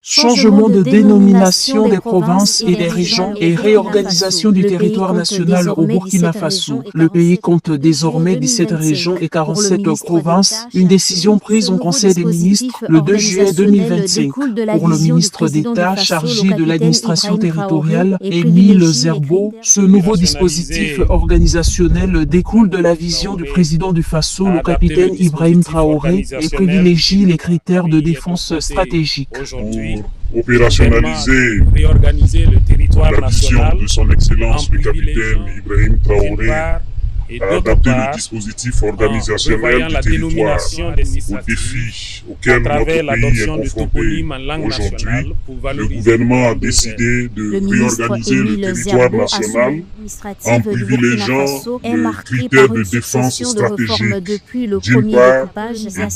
Changement de dénomination des provinces et des régions et réorganisation du territoire national au Burkina Faso. Le pays compte désormais 17 régions et 47 provinces, une décision prise au Conseil des ministres le 2 juillet 2025. Pour le ministre d'État chargé de l'administration territoriale, Émile Zerbo, ce nouveau dispositif organisationnel découle de la vision du président du Faso, le capitaine Ibrahim Traoré, et privilégie les critères de défense stratégique. Opérationnaliser la vision de son Excellence le capitaine Ibrahim Traoré a adapté le dispositif organisationnel du territoire aux défis auxquels notre pays est confronté aujourd'hui. Le gouvernement a décidé de réorganiser le territoire national en privilégiant les critères de défense stratégique d'une part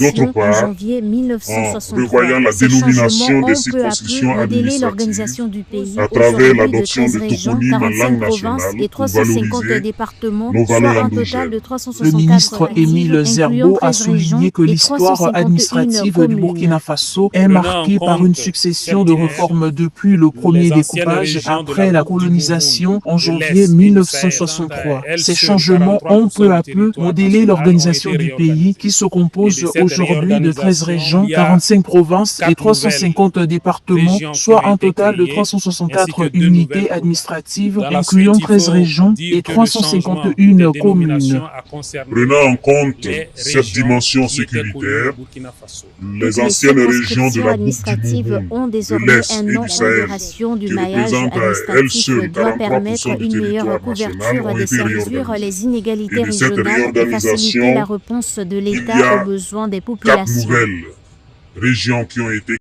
et d'autre part en prévoyant la dénomination des circonscriptions administratives à travers l'adoption de toponymes en langue nationale pour valoriser nos valeurs endogènes. Le ministre Émile Zerbo a souligné que l'histoire administrative du Burkina Faso est marquée par une succession de réformes depuis le premier découpage après la colonisation en janvier 1963. Ces changements ont peu à peu modélé l'organisation du pays qui se compose aujourd'hui de 13 régions, 45 provinces et 350 départements, soit un total de 364 unités administratives, incluant 13 régions et 351 communes. Prenant en compte cette dimension sécuritaire, les anciennes régions de la boucle du Moumoun, de l'Est et du Sahel, qui représentent à elles seules 43% du territoire national, ont été réorganisées. Et de cette réorganisation, il y a 4 nouvelles régions qui ont été